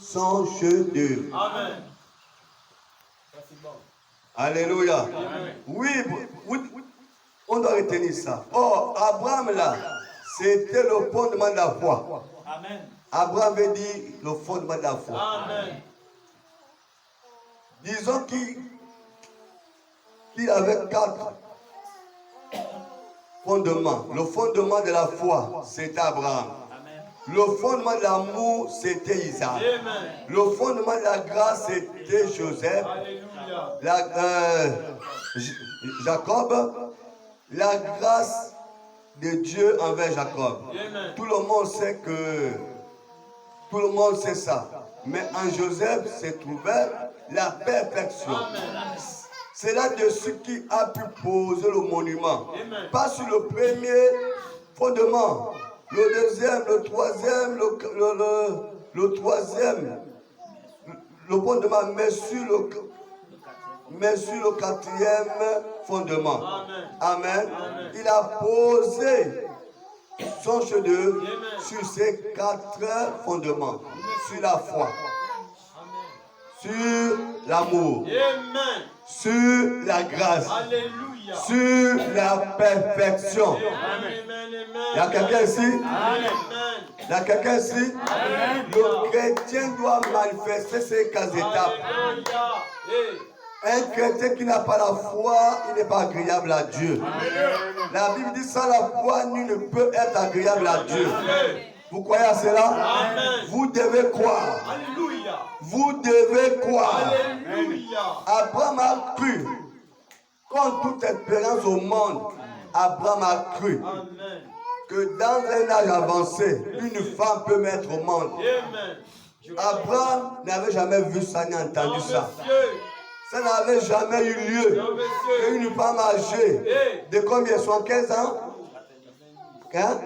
son chef-d'œuvre. Amen. Alléluia. Oui, on doit retenir ça. Oh, Abraham là, c'était le fondement de la foi. Amen. Abraham veut dire le fondement de la foi. Amen. Disons qu'il avait 4 fondements. Le fondement de la foi, c'était Abraham. Amen. Le fondement de l'amour, c'était Isaac. Amen. Le fondement de la grâce, c'était Joseph. Alléluia. Jacob. La grâce de Dieu envers Jacob. Amen. Tout le monde sait ça. Mais en Joseph se trouvait la perfection. Amen. C'est là-dessus qui a pu poser le monument. Amen. Pas sur le premier fondement, le deuxième, le troisième, le troisième, le fondement, mais sur le quatrième fondement. Amen. Amen. Amen. Il a posé son chef-d'œuvre Amen. sur ces 4 fondements. Sur la foi, sur l'amour, Amen. sur la grâce, Alléluia. sur la perfection. Amen. Il y a quelqu'un ici? Amen. Il y a quelqu'un ici? Amen. Le chrétien doit manifester ces 4 étapes. Alléluia. Un chrétien qui n'a pas la foi, il n'est pas agréable à Dieu. La Bible dit sans la foi, nul ne peut être agréable à Dieu. Vous croyez à cela? Amen. Vous devez croire. Alléluia. Vous devez croire. Alléluia. Abraham a cru. Contre toute espérance au monde, Abraham a cru Amen. que dans un âge avancé, une femme peut mettre au monde. Amen. Abraham n'avait jamais vu ça ni entendu Non, ça. monsieur. Ça n'avait jamais eu lieu. Non, monsieur. Une femme âgée de combien? 75 ans? Hein?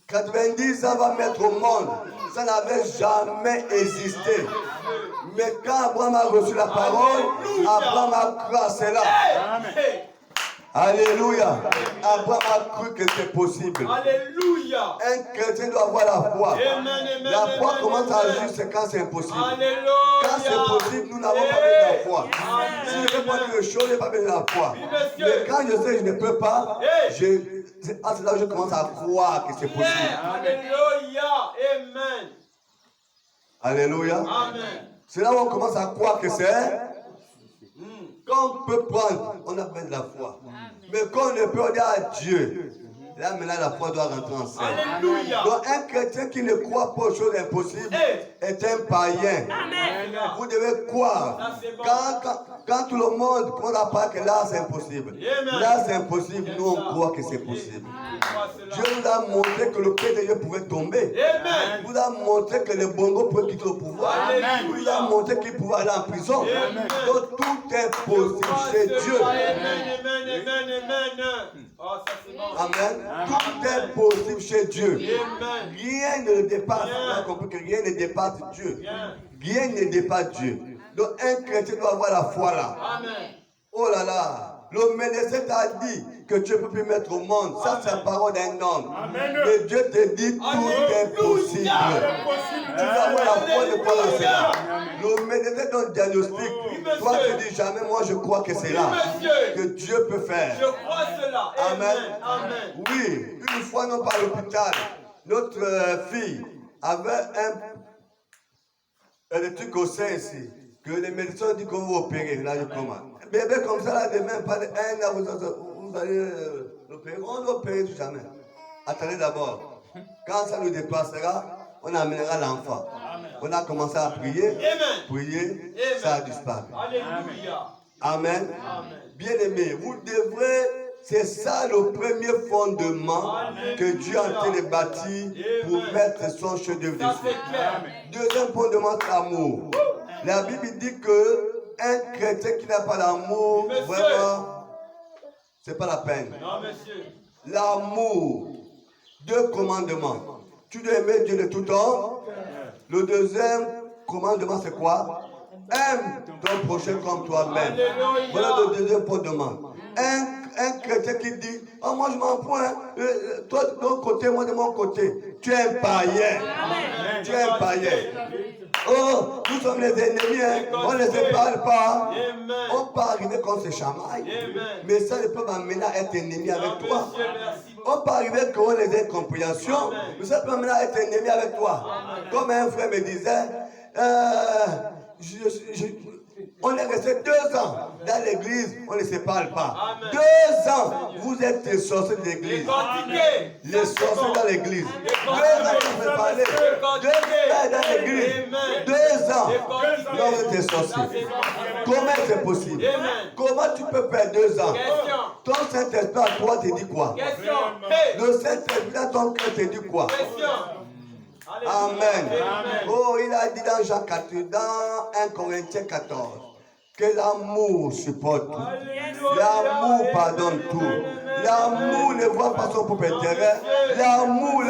90 ans va mettre au monde. Ça n'avait jamais existé. Mais quand Abraham a reçu la parole, Abraham a cru à cela. Hey. Alléluia. Abraham a cru que c'est possible. Alléluia. Un chrétien doit avoir la foi. Amen, amen, La foi amen, commence à amen. agir, c'est quand c'est impossible. Alléluia. Quand c'est possible, nous n'avons pas besoin de la foi. Amen. Si je ne fais pas quelque chose, je n'ai pas besoin de la foi. Oui, monsieur. Mais quand je sais que je ne peux pas, Hey. c'est à cela que je commence à croire que c'est possible. Alléluia. Amen. Alléluia. Amen. C'est là où on commence à croire que c'est. Quand on peut prendre, on a besoin de la foi. Mais quand on ne peut dire à Dieu, là maintenant la foi doit rentrer en scène. Alléluia. Donc un chrétien qui ne croit pas aux choses impossibles est un païen. Amen. Vous devez croire. Ça, c'est bon. Quand tout le monde commence à parler que là c'est impossible. Amen. Là c'est impossible, nous on croit que c'est possible. Dieu nous a montré que le pied de Dieu pouvait tomber. Amen. Il nous a montré que le bongo pouvait quitter le pouvoir. Alléluia. Il nous a montré qu'il pouvait aller en prison. Amen. Donc tout est possible chez Dieu. Amen, amen, amen, amen. Oh, ça c'est bon. Amen. Tout est possible chez Dieu. Amen. Rien ne le dépasse. Bien. On a compris que rien ne dépasse Dieu. Bien. Rien ne dépasse Dieu. Donc un chrétien doit avoir la foi là. Amen. Oh là là. Le médecin t'a dit que tu ne peux plus mettre au monde. Ça, c'est la parole d'un homme. Et Dieu te dit tout est possible. Tu dois avoir la foi de croire à cela. Le médecin donne un diagnostic. Toi, tu dis jamais, moi, je crois que c'est là. Que Dieu peut faire. Je crois cela. Amen. Amen. Oui, une fois, nous par l'hôpital, notre fille avait un truc au sein ici. Que les médecins disent qu'on va opérer. Là, je commence. Bébé comme ça, là, demain, pas de un an, vous allez l'opérer. On ne l'opérer jamais. Attendez d'abord. Quand ça nous dépassera, on amènera l'enfant. On a commencé à prier. Amen. Prier, Amen. ça a disparu. Alléluia. Amen. Amen. Bien-aimés, vous devrez, c'est ça le premier fondement que Dieu a en train de bâtir pour mettre son chef-d'œuvre Ça dessus. c'est clair. Deuxième fondement, c'est l'amour. La Bible dit que un chrétien qui n'a pas l'amour, Monsieur. vraiment, c'est pas la peine. Non, monsieur. L'amour, 2 commandements. Tu dois aimer Dieu de tout temps. Le deuxième commandement, c'est quoi? Aime ton prochain comme toi-même. Alléluia. Voilà le deuxième fondement. Un chrétien qui dit, oh, moi je m'en fous, hein. Toi de ton côté, moi de mon côté. Tu es un païen. Tu es un païen. Oh, nous sommes les ennemis, hein. On ne se parle pas. On peut arriver qu'on se chamaille, mais ça ne peut m'amener à être ennemi avec toi. On peut arriver qu'on ait des incompréhensions, mais ça peut m'amener à être ennemi avec toi. Comme un frère me disait, on est resté 2 ans dans l'église, on ne se parle pas. 2 ans, vous êtes les sorciers de l'église. Les sorciers dans l'église. 2 ans, on se parler. 2 ans dans l'église. 2 ans, non, vous êtes les sorciers. Comment c'est possible? Comment tu peux perdre 2 ans? Ton Saint-Esprit à toi te dit quoi? Le Saint-Esprit à ton cœur te dit quoi? Amen. Oh, il a dit dans Jean 4, dans 1 Corinthiens 14, que l'amour supporte tout. L'amour pardonne tout. L'amour ne voit pas son propre intérêt. L'amour.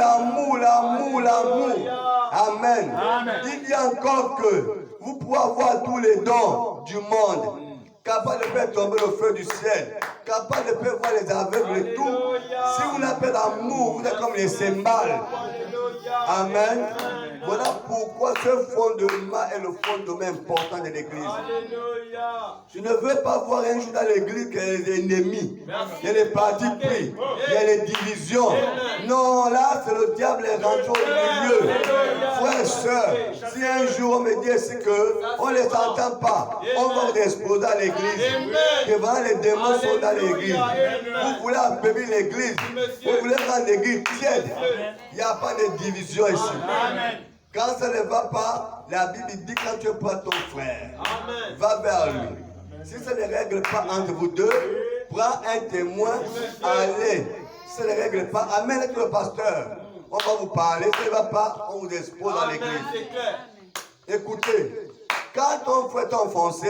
Amen. Il dit encore que vous pouvez avoir tous les dons du monde, capable de faire tomber le feu du ciel, capable de faire voir les aveugles et tout. Si vous n'avez pas d'amour, vous êtes comme les cymbales. Amen. Voilà pourquoi ce fondement est le fondement important de l'église. Je ne veux pas voir un jour dans l'église qu'il y a des ennemis, il y a des partis pris, il y a des divisions. Non, là c'est le diable est rentré au milieu. Frères et sœurs, si un jour on me dit ici qu'on ne les entend pas, on va vous exposer à l'église. Que voilà, les démons sont dans l'église. Vous voulez affaiblir l'église, vous voulez rendre l'église tiède. Il n'y a pas de division ici. Quand ça ne va pas, la Bible dit quand tu prends ton frère, va vers lui. Si ça ne règle pas entre vous deux, prends un témoin, allez. Si ça ne règle pas, amène avec le pasteur. On va vous parler, si ça ne va pas, on vous expose à l'église. Écoutez, quand ton frère t'a enfoncé,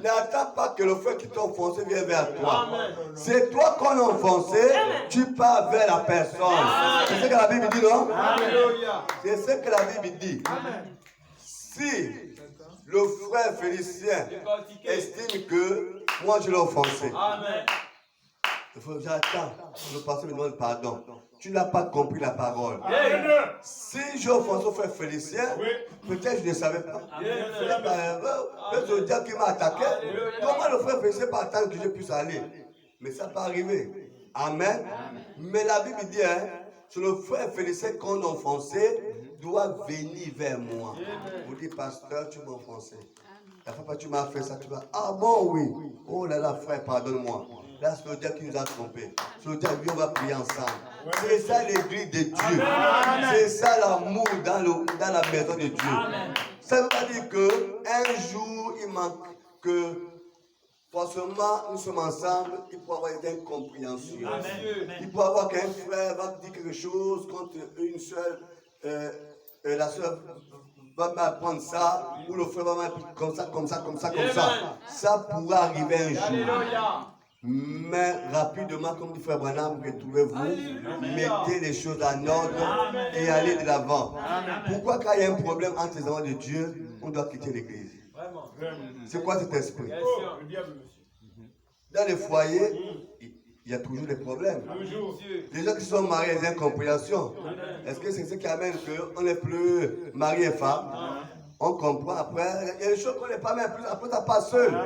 n'attends pas que le frère qui t'a enfoncé vienne vers toi. C'est toi qu'on a enfoncé, tu pars vers la personne. C'est ce que la Bible dit, non? C'est ce que la Bible dit. Si le frère Félicien estime que moi je l'ai offensé, il faut dire, attends, le pasteur me demande pardon. Tu n'as pas compris la parole. Si j'ai offensé au frère Félicien, peut-être je ne savais pas. Peut-être le diable qui m'a attaqué. Comment le frère Félicien peut attendre que je puisse aller? Mais ça peut arriver. Amen. Mais la Bible dit, c'est le frère Félicien qu'on a offensé doit venir vers moi. Vous dites, pasteur, tu m'as offensé. La fois tu m'as fait ça, tu vas, ah bon, oui. Oh là là, frère, pardonne-moi. Là, c'est le diable qui nous a trompés. C'est le diable, on va prier ensemble. C'est ça l'église de Dieu. C'est ça l'amour dans la maison de Dieu. Ça ne veut pas dire qu'un jour, il manque que forcément, nous sommes ensemble, il peut y avoir des incompréhensions. Il peut y avoir qu'un frère va dire quelque chose contre une seule, la soeur va m'apprendre ça, ou le frère va m'apprendre comme ça. Ça pourra arriver un jour. Mais rapidement, comme dit frère Branham, retrouvez-vous, mettez les choses en ordre et allez de l'avant. Pourquoi quand il y a un problème entre les enfants de Dieu, on doit quitter l'église? C'est quoi cet esprit? Dans les foyers, il y a toujours des problèmes. Les gens qui sont mariés, des incompréhensions. Est-ce que c'est ce qui amène qu'on n'est plus mari et femme? On comprend après. Il y a des choses qu'on n'est pas même plus. Après, ça passe seul. Donc,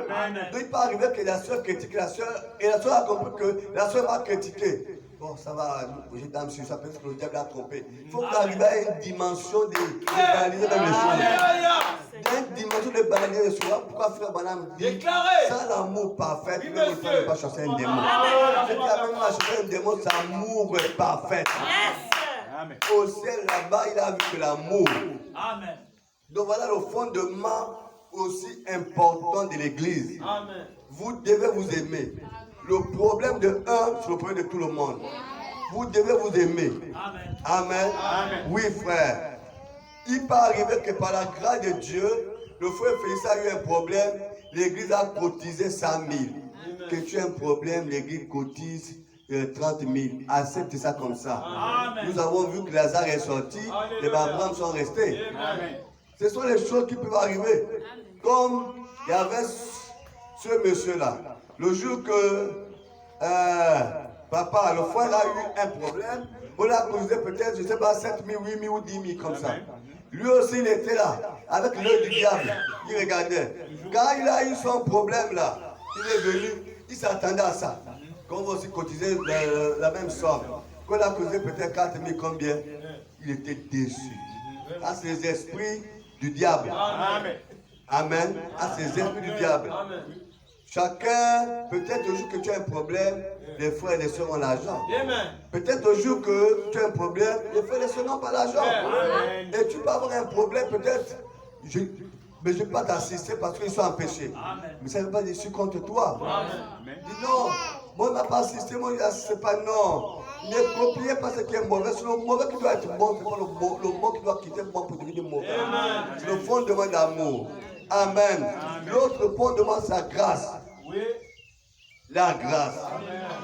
il peut arriver que la soeur critique la soeur. Et la soeur a compris que la soeur va critiquer. Bon, ça va. J'ai dame sur ça. Peut-être que le diable a trompé. Il faut arriver à une dimension de banaliser dans les choses. Une dimension de banaliser les choses. Pourquoi frère Branham dit sans l'amour parfait, même le frère ne pas chasser un démon. Ce qui a même chasser un démon, c'est l'amour parfait. Au ciel là-bas, il a vu que l'amour. Amen. Donc voilà le fondement aussi important de l'église. Vous devez vous aimer. Le problème de un, c'est le problème de tout le monde. Vous devez vous aimer. Amen. Oui, frère. Il peut arriver que par la grâce de Dieu, le frère Félix a eu un problème, l'église a cotisé 100 000. Que tu as un problème, l'église cotise 30 000. Accepte ça comme ça. Nous avons vu que Lazare est sorti, les Abraham sont restés. Ce sont les choses qui peuvent arriver. Comme il y avait ce monsieur-là. Le jour que papa, le frère a eu un problème, On l'a causé peut-être, je ne sais pas, 7 000, 8 000 ou 10 000 comme ça. Lui aussi, il était là, avec l'œil du diable. Il regardait. Quand il a eu son problème là, il est venu, il s'attendait à ça. Qu'on va aussi cotiser la même somme. Qu'on a causé peut-être 4 000 combien, il était déçu. À ces esprits du diable. Amen. Amen. À ces esprits du diable. Amen. Chacun, peut-être au jour que tu as un problème, les frères et les sœurs ont l'argent. Amen. Peut-être au jour que tu as un problème, les frères et les sœurs n'ont pas l'argent. Et tu peux avoir un problème, peut-être, mais je ne vais pas t'assister parce qu'ils sont empêchés. Mais ça ne veut pas dire que je suis contre toi. Dis non, moi je n'ai pas assisté, moi je n'assiste pas, non. Ne copiez pas ce qui est mauvais. C'est le mauvais qui doit être bon, c'est pas le bon qui doit quitter le bon pour devenir mauvais. C'est le fondement d'amour. Amen. L'autre fondement, c'est la grâce. Oui. La grâce.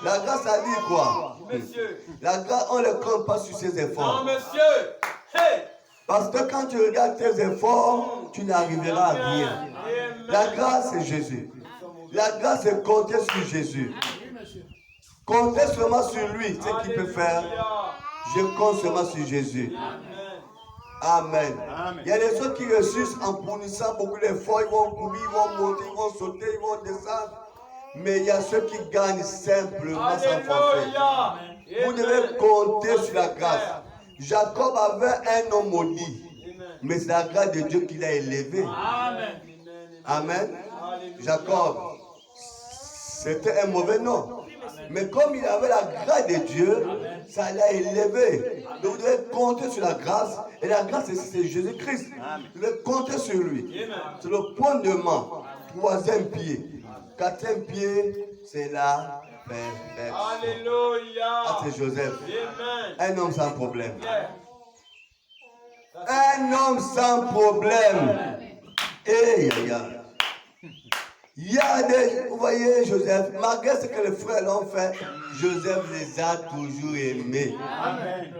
La grâce, ça dit quoi? Monsieur. La grâce, on ne le compte pas sur ses efforts. Non, monsieur. Hey. Parce que quand tu regardes tes efforts, tu n'arriveras à rien. La grâce, c'est Jésus. La grâce, c'est compter sur Jésus. Compter seulement sur lui, ce qu'il peut faire. Je compte seulement sur Jésus. Amen. Il y a des gens qui réussissent en fournissant beaucoup d'efforts. Ils vont courir, ils vont monter, ils vont sauter, ils vont descendre. Mais il y a ceux qui gagnent simplement sans forcer. Vous devez compter sur la grâce. Jacob avait un homme maudit. Mais c'est la grâce de Dieu qui l'a élevé. Amen. Amen. Jacob, c'était un mauvais nom. Mais comme il avait la grâce de Dieu, ça l'a élevé. Donc vous devez compter sur la grâce. Et la grâce, c'est Jésus-Christ. Vous devez compter sur lui. C'est le fondement. Troisième pied. Quatrième pied, c'est la perfection. Alléluia. Ah, c'est Joseph. Amen. Un homme sans problème. Un homme sans problème. Et il y a des, vous voyez Joseph, malgré ce que les frères l'ont fait, Joseph les a toujours aimés. Amen.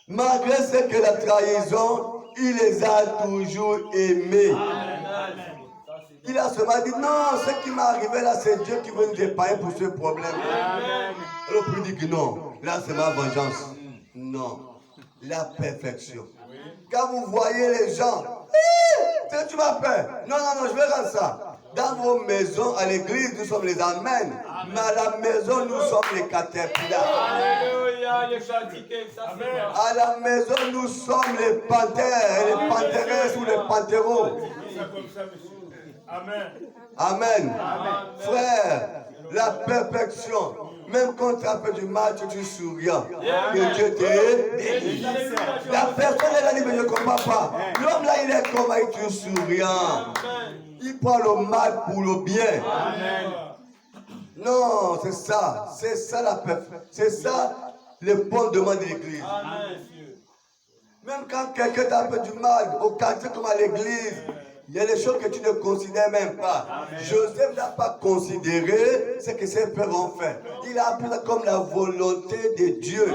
Malgré ce que la trahison, il les a toujours aimés. Amen. Il a seulement dit, non, ce qui m'est arrivé là, c'est Dieu qui veut nous épargner pour ce problème. Amen. Alors puis il dit que non, là c'est ma vengeance. Non, la perfection. Quand vous voyez les gens, tu m'appelles. Non, je vais rendre ça. Dans vos maisons, à l'église, nous sommes les amens. Mais à la maison, nous sommes les caterpillars. Alléluia, les chatiqués, ça c'est bien. À la maison, nous sommes les panthères, les panthéresses ou les panthéros. Amen. Amen. Frère, la perfection. Même quand tu as fait du mal, tu es souriant. Que Dieu te bénisse. La personne, elle a dit, mais je ne comprends pas. L'homme là, il est comme il est souriant. Il prend le mal pour le bien. Non, c'est ça la perfection. C'est ça le fondement de l'église. Même quand quelqu'un t'a fait du mal, au quartier comme à l'église, il y a des choses que tu ne considères même pas. Joseph n'a pas considéré ce que ses pères ont fait. Il a appris ça comme la volonté de Dieu.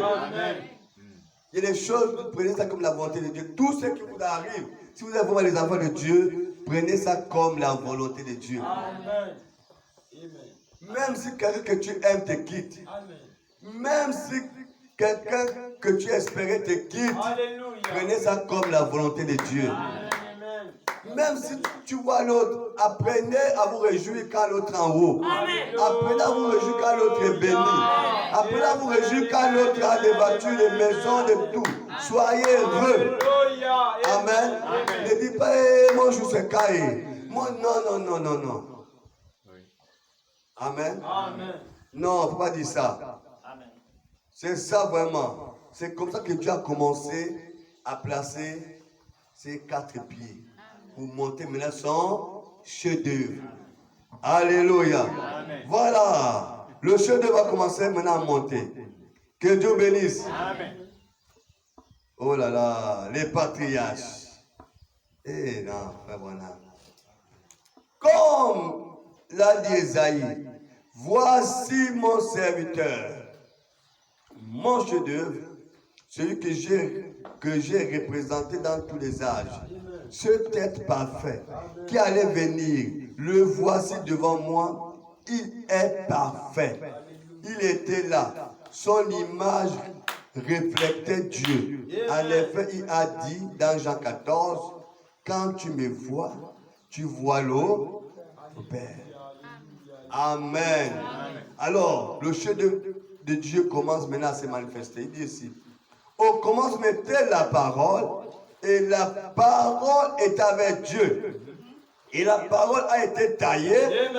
Il y a des choses, vous prenez ça comme la volonté de Dieu. Tout ce qui vous arrive, si vous êtes vraiment les enfants de Dieu, prenez ça comme la volonté de Dieu. Même si quelqu'un que tu aimes te quitte, même si quelqu'un que tu espérais te quitte, prenez ça comme la volonté de Dieu. Même si tu vois l'autre, apprenez à vous réjouir quand l'autre est en haut. Apprenez à vous réjouir quand l'autre est béni. Apprenez à vous réjouir quand l'autre a des voitures, des maisons, de tout. Soyez heureux. Amen. Ne dis pas, mon jour c'est caillé. Moi, non. Amen. Non, il ne faut pas dire ça. C'est ça vraiment. C'est comme ça que Dieu a commencé à placer ses 4 pieds. Pour monter maintenant son chef-d'œuvre. Alléluia. Voilà. Le chef-d'œuvre va commencer maintenant à monter. Que Dieu bénisse. Amen. Oh là là, les patriarches. Eh non, frère Branham. Comme l'a dit Esaïe, voici mon serviteur, mon chef-d'œuvre, celui que j'ai représenté dans tous les âges. Ce être parfait qui allait venir, le voici devant moi, il est parfait. Il était là, son image reflétait Dieu. En effet, il a dit dans Jean 14, quand tu me vois, tu vois le Père. Amen. Alors, le chef de Dieu commence maintenant à se manifester. Il dit ici, au commencement était la parole, et la parole est avec Dieu. Et la parole a été taillée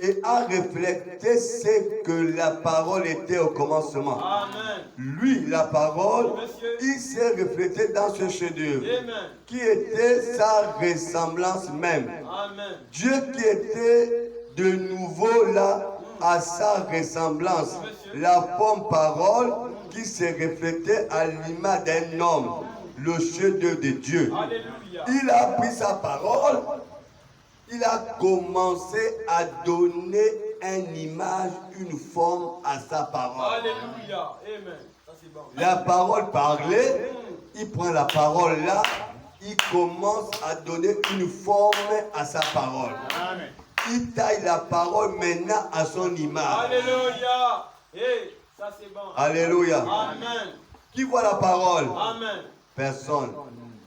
et a reflété ce que la parole était au commencement. Amen. Lui, la parole, il s'est reflété dans ce chef-d'œuvre qui était sa ressemblance même. Amen. Dieu qui était de nouveau là à sa ressemblance. La forme parole qui s'est reflétée à l'image d'un homme, le chef-d'œuvre de Dieu. Alléluia. Il a pris sa parole, il a commencé à donner une image, une forme à sa parole. Alléluia. Amen. Ça c'est bon. La parole parlait, il prend la parole là, il commence à donner une forme à sa parole. Amen. Il taille la parole maintenant à son image. Alléluia. Hey, ça c'est bon. Alléluia. Amen. Qui voit la parole? Amen. Personne.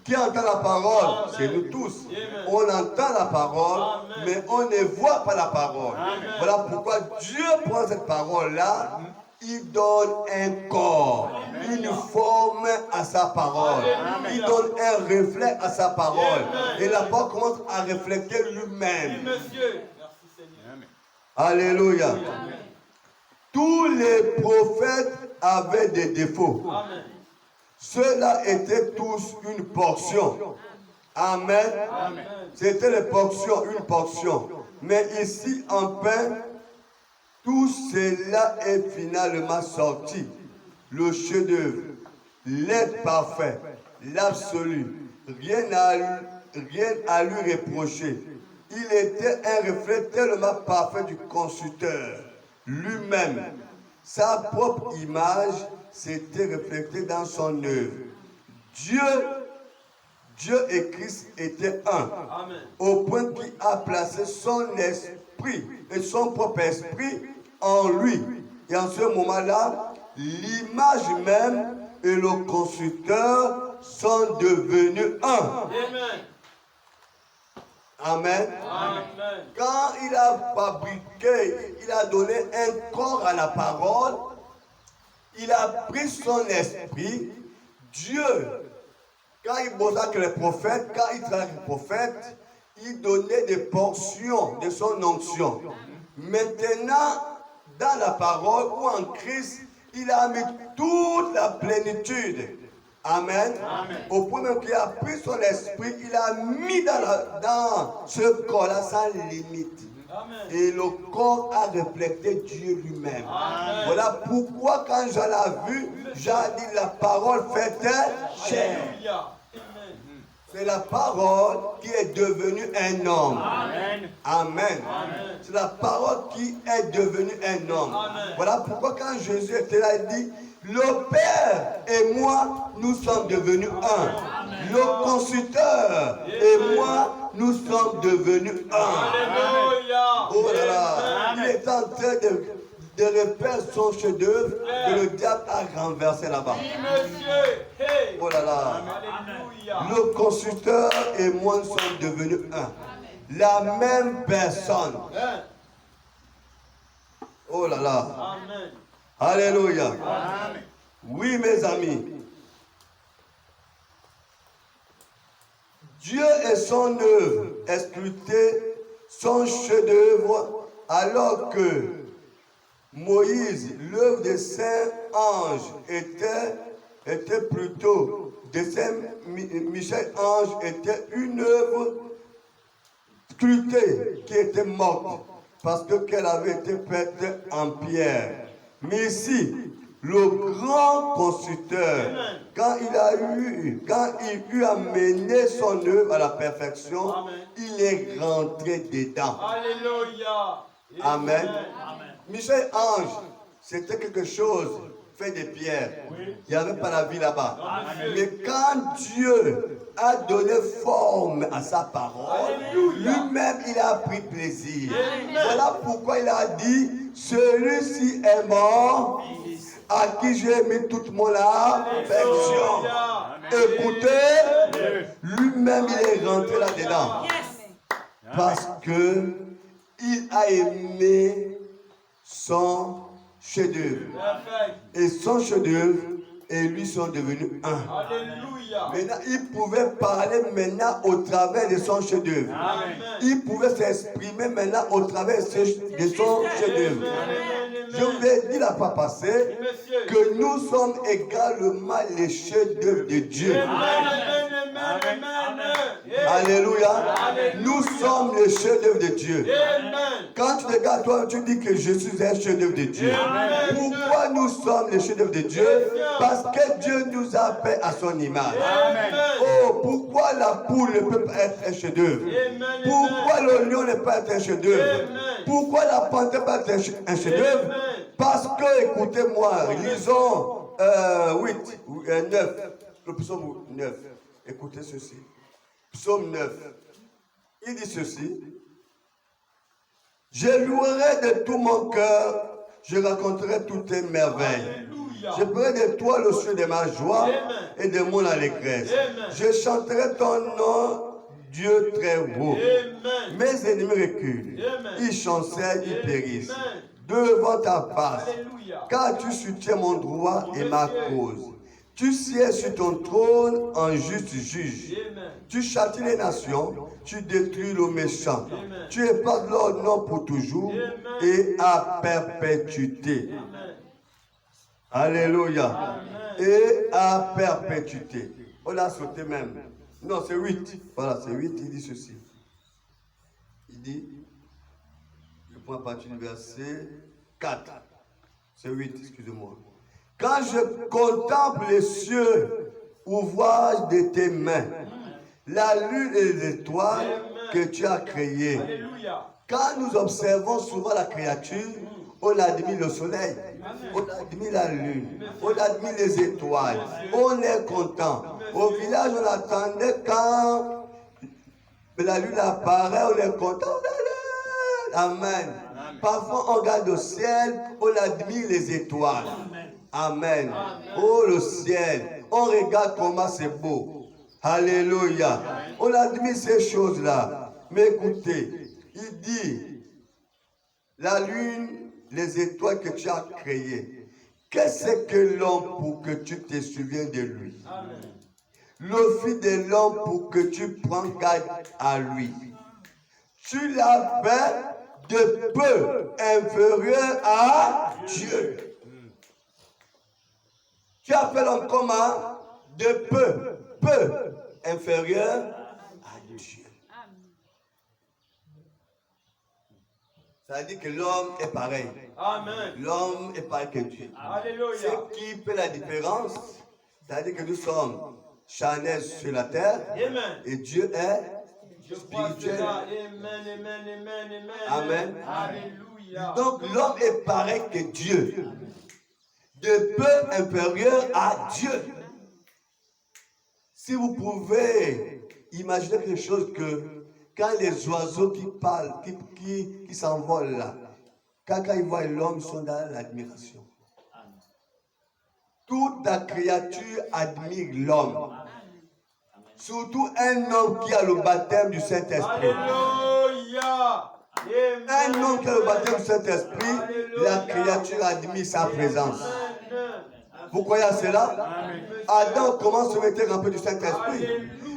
Qui entend la parole? Amen. C'est nous tous. Amen. On entend la parole, Amen. mais on ne voit pas la parole. Amen. Voilà pourquoi Dieu prend cette parole-là, il donne un corps, une forme à sa parole. Amen. Il donne un reflet à sa parole. Amen. Et la parole commence à refléter Oui, lui-même. monsieur. Merci Seigneur. Alléluia. Tous les prophètes avaient des défauts. Amen. Ceux-là étaient tous une portion. Amen. Amen. C'était une portion. Mais ici, en pain, tout cela est finalement sorti. Le chef-d'œuvre, l'être parfait, l'absolu. Rien à lui reprocher. Il était un reflet tellement parfait du constructeur. Lui-même, sa propre image s'était reflétée dans son œuvre. Dieu et Christ étaient un. Amen. Au point qu'il a placé son esprit et son propre esprit en lui. Et en ce moment-là, l'image même et le constructeur sont devenus un. Amen. Amen. Amen. Quand il a fabriqué, il a donné un corps à la parole, il a pris son esprit. Dieu, quand il bossait avec les prophètes, quand il travaillait avec les prophètes, il donnait des portions de son onction. Maintenant, dans la parole ou en Christ, il a mis toute la plénitude. Amen. Amen. Au point même qu'il a pris son esprit, il a mis dans ce corps-là sans limite. Amen. Et le corps a reflété Dieu lui-même. Amen. Voilà pourquoi quand Jean l'a vu, Jean a dit la parole fait chair. Alléluia. Amen. C'est la parole qui est devenue un homme. Amen. Amen. Amen. C'est la parole qui est devenue un homme. Amen. Voilà pourquoi quand Jésus était là, il dit, le Père et moi, nous sommes devenus un. Le constructeur et moi, nous sommes devenus un. Alléluia. Oh là là, Amen. il est en train de refaire son chef-d'œuvre que le diable a renversé là-bas. Oui, monsieur. Hey. Oh là là. Alléluia. Le constructeur et moi, nous sommes devenus un. La même personne. Amen. Oh là là. Amen. Alléluia. Amen. Oui, mes amis. Dieu et son œuvre exécutait son chef-d'œuvre alors que Moïse, l'œuvre de Saint Ange, était plutôt de Saint Michel Ange était une œuvre sculptée qui était morte parce qu'elle avait été faite en pierre. Mais ici, le grand constructeur, quand il eut amené son œuvre à la perfection, Amen. il est rentré dedans. Alléluia. Amen. Michel Ange, c'était quelque chose fait de pierre. Il n'y avait pas la vie là-bas. Amen. Mais quand Dieu a donné forme à sa parole, Alléluia. lui-même il a pris plaisir. Amen. Voilà pourquoi il a dit, celui-ci est mort à qui j'ai mis toute mon affection. Écoutez, lui-même il est rentré là-dedans. Parce que il a aimé son chef-d'œuvre. Et son chef-d'œuvre et lui sont devenus un. Alléluia. Maintenant, il pouvait parler maintenant au travers de son chef-d'œuvre. Il pouvait s'exprimer maintenant au travers de son chef-d'œuvre. Je vous ai dit la fois passée que nous sommes également les chefs-d'œuvre de Dieu. Alléluia. Nous sommes les chefs-d'œuvre de Dieu. Quand tu regardes toi, tu dis que je suis un chef-d'œuvre de Dieu. Pourquoi nous sommes les chefs-d'œuvre de Dieu? Parce que Dieu nous a fait à son image. Oh, pourquoi la poule ne peut pas être un chef-d'œuvre? Pourquoi le lion ne peut pas être un chef-d'œuvre? Pourquoi la panthère ne peut pas être un chef-d'œuvre? Parce que, écoutez-moi, lisons 9, le psaume 9. Écoutez ceci. Psaume 9. Il dit ceci. Je louerai de tout mon cœur, je raconterai toutes tes merveilles. Je ferai de toi le ciel de ma joie et de mon allégresse. Je chanterai ton nom, Dieu très haut. Mes ennemis reculent. Ils chancellent, ils périssent. Devant ta face. Car tu soutiens mon droit et ma cause. Tu sièges sur ton trône en juste juge. Tu châties les nations, tu détruis le méchant. Tu épargnes leur nom pour toujours et à perpétuité. Alléluia. Et à perpétuité. On l'a sauté même. Non, c'est 8. Voilà, c'est 8, il dit ceci. Il dit, je prends à partir du verset 4. C'est 8, excusez-moi. Quand je contemple les cieux, ouvrage de tes mains, la lune et les étoiles que tu as créées. Quand nous observons souvent la créature, on admire le soleil, on admire la lune, on admire les étoiles, on est content. Au village, on attendait quand la lune apparaît, on est content. Amen. Parfois, on regarde au ciel, on admire les étoiles. Amen. Oh, le ciel. On regarde comment c'est beau. Alléluia. On admire ces choses-là. Mais écoutez, il dit, la lune, les étoiles que tu as créées, qu'est-ce que l'homme pour que tu te souviennes de lui? Le fils de l'homme pour que tu prends garde à lui. Tu l'as fait de peu inférieur à Dieu. Tu as fait l'homme comment? De peu inférieur à Dieu. Ça veut dire que l'homme est pareil. Amen. L'homme est pareil que Dieu. Alléluia. Ce qui fait la différence, c'est-à-dire que nous sommes charnels sur la terre. Amen. Et Dieu est spirituel. Amen. Alléluia. Donc l'homme est pareil que Dieu. De peu inférieur à Dieu. Si vous pouvez imaginer quelque chose que quand les oiseaux qui parlent, qui s'envolent là, quand ils voient l'homme, ils sont dans l'admiration. Toute la créature admire l'homme. Surtout un homme qui a le baptême du Saint-Esprit. Alléluia. Un homme qui a le baptême du Saint-Esprit, la créature admire sa présence. Vous croyez à cela? Adam commence à se mettre rempli du Saint-Esprit.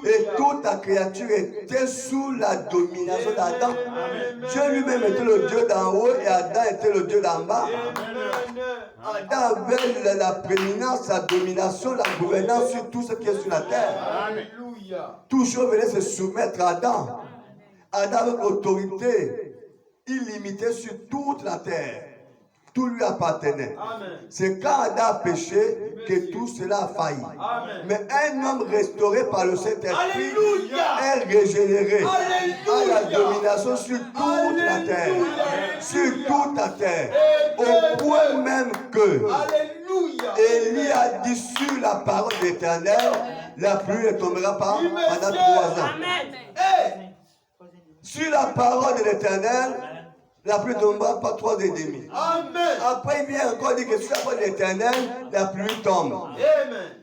Et toute la créature était sous la domination d'Adam. Dieu lui-même était le Dieu d'en haut et Adam était le Dieu d'en bas. Adam avait la prééminence, la domination, la gouvernance sur tout ce qui est sur la terre. Tout chose venait se soumettre à Adam. Adam avec l'autorité illimitée sur toute la terre. Tout lui appartenait. C'est quand Adam a péché que tout cela a failli. Amen. Mais un homme restauré par le Saint-Esprit est régénéré. A la domination sur toute la terre. Sur toute la terre. Au point même que Élie a dit sur la parole de l'Éternel, la pluie ne tombera pas pendant 3 ans. Sur la parole de l'Éternel, la pluie ne tombera pas 3,5. Amen. Après, il vient encore dire que sur la parole de l'Éternel, la pluie tombe. Amen.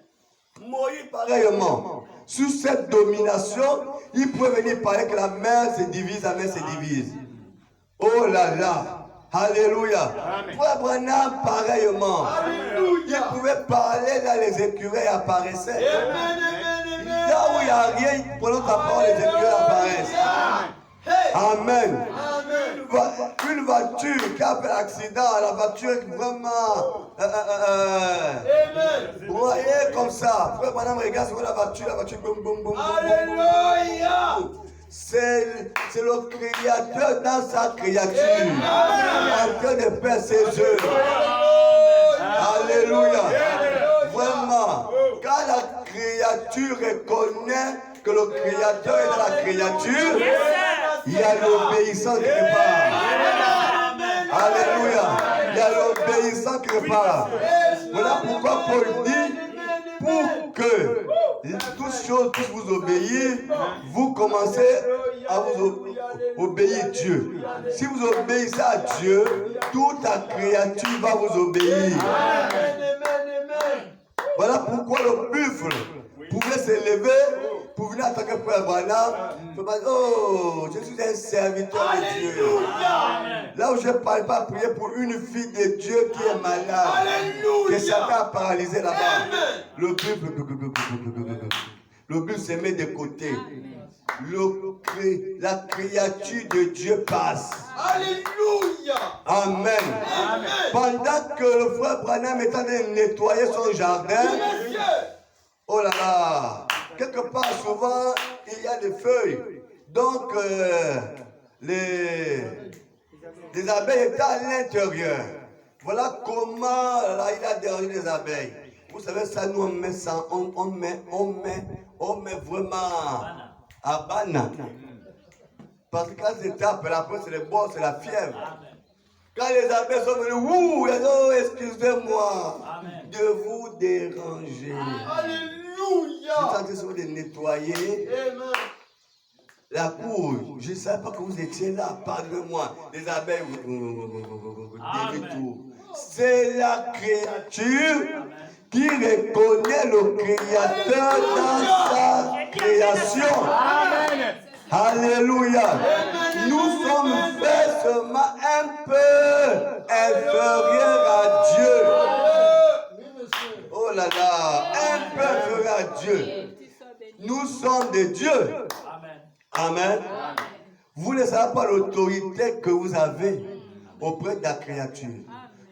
Moïse, pareillement, sous cette domination, il pouvait venir parler que la mer se divise, la mer se divise. Oh là là! Alléluia! Frère Branham, pareillement. Alléluia. Il pouvait parler là, les écureuils apparaissaient. Amen, amen, amen. Là où il n'y a rien, prenons ta parole, les écureuils apparaissent. Hey. Amen. Amen. Une voiture qui a fait l'accident, la voiture est vraiment. Amen. Vous voyez comme ça. Frère Branham regarde sur la voiture, boum, boum, boum, boum. Alléluia. C'est le Créateur dans sa créature. En train de faire ses œuvres. Alléluia. Vraiment. Quand la créature reconnaît que le Créateur est dans la créature, il y a l'obéissance quelque part. Alléluia. Il y a l'obéissance quelque part. Voilà pourquoi Paul dit, pour que toutes choses puissent vous obéir, vous commencez à vous obéir Dieu. Si vous obéissez à Dieu, toute la créature va vous obéir. Voilà pourquoi le buffle pouvait s'élever pour venir attaquer Frère Branham. Oh, je suis un serviteur de Dieu. Là où je ne parle pas prier pour une fille de Dieu qui est malade, que Satan a paralysé là-bas. Le buffle se met de côté. La créature de Dieu passe. Alléluia. Amen. Amen. Pendant que le frère Branham est en train de nettoyer son jardin, oh là là, quelque part souvent il y a des feuilles. Donc les abeilles étaient à l'intérieur. Voilà comment là, il a dérangé les abeilles. Vous savez ça, nous on met ça, on met vraiment à banane. Parce que quand c'est tape, après c'est le bon, c'est la fièvre. Quand les abeilles sont venues, ouh, oh, excusez-moi de vous déranger. Alléluia. Je suis en train de nettoyer la cour. Je ne savais pas que vous étiez là, pardonnez-moi. Les abeilles, dévient tout. C'est la créature qui reconnaît le Créateur dans sa création. Amen. Alléluia. Nous sommes faits seulement un peu inférieurs à Dieu. Oh là là, un peu inférieurs à Dieu. Nous sommes de Dieu. Amen. Vous ne savez pas l'autorité que vous avez auprès de la créature.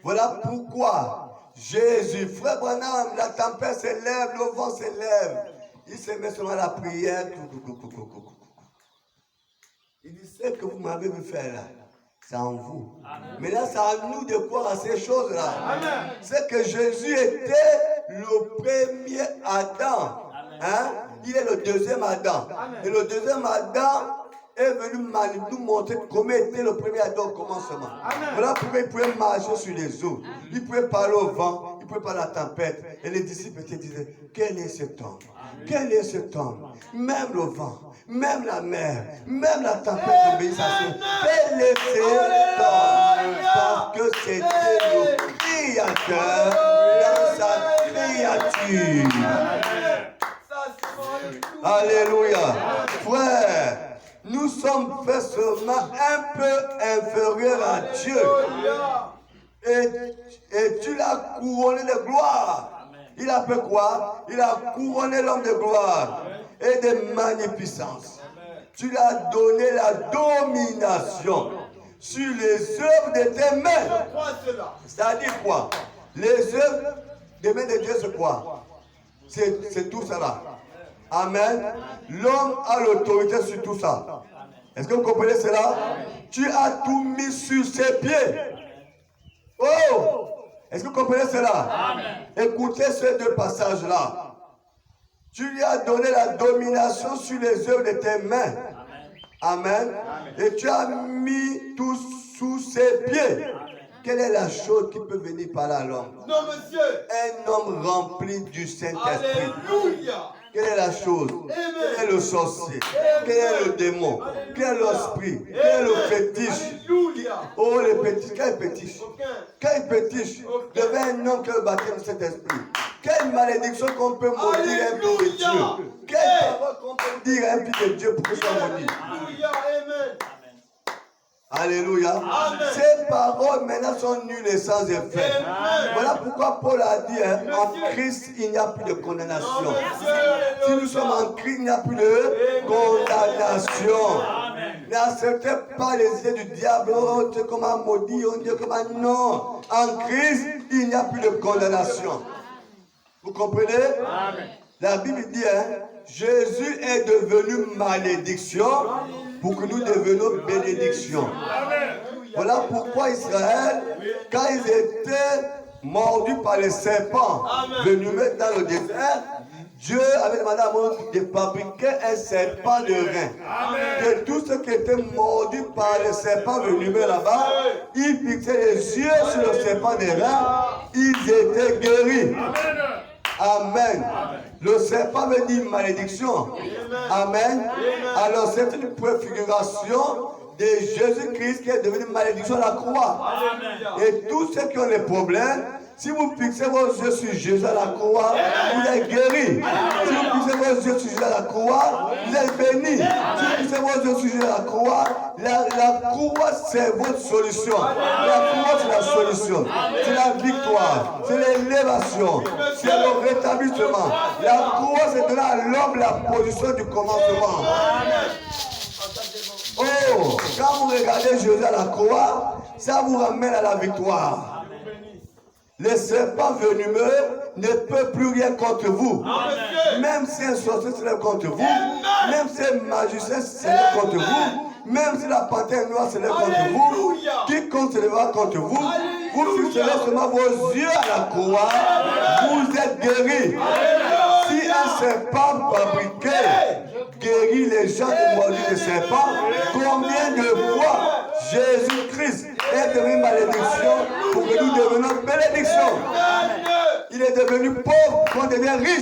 Voilà pourquoi Jésus, frère Branham, la tempête s'élève, le vent s'élève. Il se met seulement à la prière. Il dit, ce que vous m'avez vu faire là, c'est en vous. Mais là, c'est à nous de croire à ces choses-là. C'est que Jésus était le premier Adam. Hein? Il est le deuxième Adam. Et le deuxième Adam est venu nous montrer comment était le premier Adam au commencement. Voilà pourquoi il pouvait marcher sur les eaux. Il pouvait parler au vent, il pouvait parler à la tempête. Et les disciples disaient, quel est cet homme? Quel est cet homme? Même le vent, même la mer, même la tempête obéissent à lui. Quel est cet homme? Parce que c'était le Créateur dans sa créature. Alléluia. Frère, nous sommes faits seulement un peu inférieurs à Dieu. Et tu l'as couronné de gloire. Il a fait quoi? Il a couronné l'homme de gloire et de magnificence. Tu lui as donné la domination sur les œuvres de tes mains. C'est-à-dire quoi? Les œuvres des mains de Dieu, c'est quoi? C'est tout cela. Amen. L'homme a l'autorité sur tout ça. Est-ce que vous comprenez cela? Tu as tout mis sur ses pieds. Oh! Est-ce que vous comprenez cela? Écoutez ces deux passages-là. Tu lui as donné la domination sur les œuvres de tes mains. Amen. Et tu as mis tout sous ses pieds. Quelle est la chose qui peut venir par là à l'homme? Non, monsieur. Un homme rempli du Saint-Esprit. Alléluia. Quelle est la chose? Quel est le sorcier? Quel est le démon? quel esprit, quel fétiche. Alléluia. Oh, les fétiches, quel fétiche. Aucun. Quel fétiche devait un homme que le baptême de cet esprit. Quelle malédiction qu'on peut maudire un fils de Dieu. Quelle parole qu'on peut dire à un fils de Dieu pour qu'il soit maudit. Alléluia. Amen. Alléluia. Amen. Ces paroles maintenant sont nulles et sans effet. Amen. Voilà pourquoi Paul a dit, hein, en Christ, il n'y a plus de condamnation. Si nous sommes en Christ, il n'y a plus de condamnation. N'acceptez pas les idées du diable. Oh, Dieu comment maudit, oh Dieu comment non. En Christ, il n'y a plus de condamnation. Vous comprenez? Amen. La Bible dit, hein, Jésus est devenu malédiction pour que nous devenions bénédiction. Voilà pourquoi Israël, quand ils étaient mordus par les serpents venimeux dans le désert, Dieu avait demandé à Moïse de fabriquer un serpent de rein. Que tous ceux qui étaient mordus par les serpents venimeux là-bas, ils fixaient les yeux sur le serpent de rein, ils étaient guéris. Amen. Le serpent veut dire malédiction. Amen. Alors c'est une préfiguration de Jésus-Christ qui est devenu malédiction à la croix. Et tous ceux qui ont des problèmes, si vous fixez vos yeux sur Jésus à la croix, vous êtes guéris. Si vous fixez vos yeux sur Jésus à la croix, vous êtes bénis. Si vous fixez vos yeux sur Jésus à la croix, la croix c'est votre solution. La croix c'est la solution. C'est la victoire. C'est l'élévation. C'est le rétablissement. La croix c'est donner à l'homme la position du commencement. Oh, quand vous regardez Jésus à la croix, ça vous ramène à la victoire. Les serpents venimeux ne peuvent plus rien contre vous. Même si un sorcier se lève contre vous, même si un magicien se lève contre vous, même si la panthère noire se lève contre vous, quiconque se lèvera contre vous, vous fixerez seulement vos yeux à la croix, vous êtes guéris. Si un serpent fabriqué guérit les gens qui mordent des serpents, combien de fois Jésus-Christ est devenu malédiction pour que nous devenions bénédiction. Il est devenu pauvre pour qu'on devienne riche.